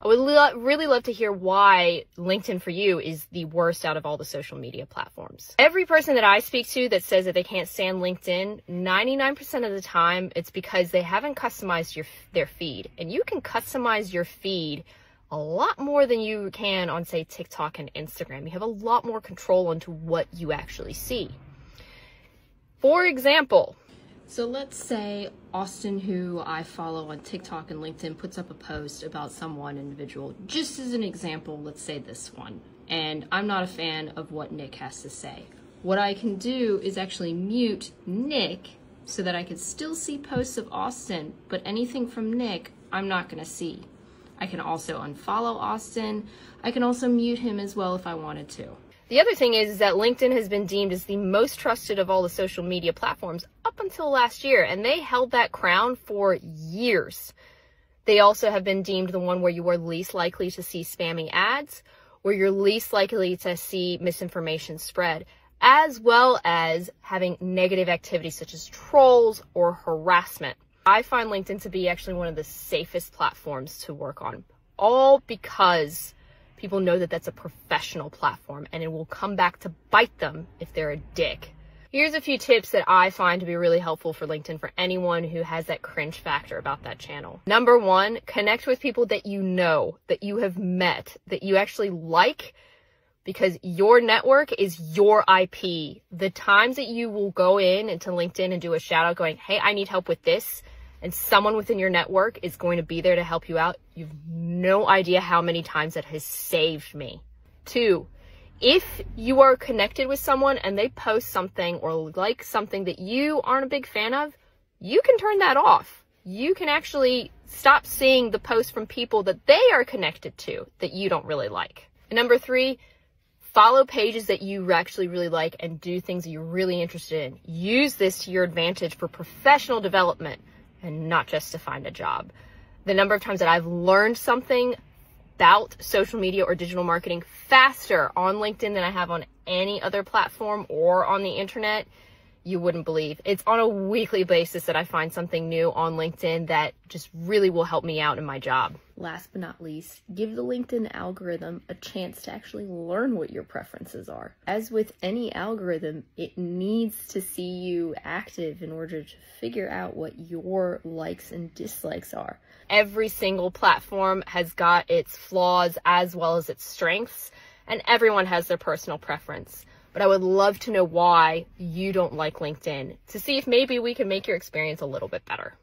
I would really love to hear why LinkedIn for you is the worst out of all the social media platforms. Every person that I speak to that says that they can't stand LinkedIn, 99% of the time, it's because they haven't customized their feed. And you can customize your feed a lot more than you can on, say, TikTok and Instagram. You have a lot more control into what you actually see. For example, so let's say Austin, who I follow on TikTok and LinkedIn, puts up a post about someone individual. Just as an example, let's say this one. And I'm not a fan of what Nick has to say. What I can do is actually mute Nick so that I can still see posts of Austin, but anything from Nick, I'm not going to see. I can also unfollow Austin. I can also mute him as well if I wanted to. The other thing is that LinkedIn has been deemed as the most trusted of all the social media platforms up until last year, and they held that crown for years. They also have been deemed the one where you are least likely to see spammy ads, where you're least likely to see misinformation spread, as well as having negative activity such as trolls or harassment. I find LinkedIn to be actually one of the safest platforms to work on, all because people know that that's a professional platform and it will come back to bite them if they're a dick. Here's a few tips that I find to be really helpful for LinkedIn for anyone who has that cringe factor about that channel. Number one, connect with people that you know, that you have met, that you actually like, because your network is your IP. The times that you will go into LinkedIn and do a shout out going, hey, I need help with this, and someone within your network is going to be there to help you out, you've no idea how many times that has saved me. Two, if you are connected with someone and they post something or like something that you aren't a big fan of, you can turn that off. You can actually stop seeing the posts from people that they are connected to that you don't really like. And number three, follow pages that you actually really like and do things that you're really interested in. Use this to your advantage for professional development and not just to find a job. The number of times that I've learned something about social media or digital marketing faster on LinkedIn than I have on any other platform or on the internet, you wouldn't believe. It's on a weekly basis that I find something new on LinkedIn that just really will help me out in my job. Last but not least, give the LinkedIn algorithm a chance to actually learn what your preferences are. As with any algorithm, it needs to see you active in order to figure out what your likes and dislikes are. Every single platform has got its flaws as well as its strengths, and everyone has their personal preference. But I would love to know why you don't like LinkedIn to see if maybe we can make your experience a little bit better.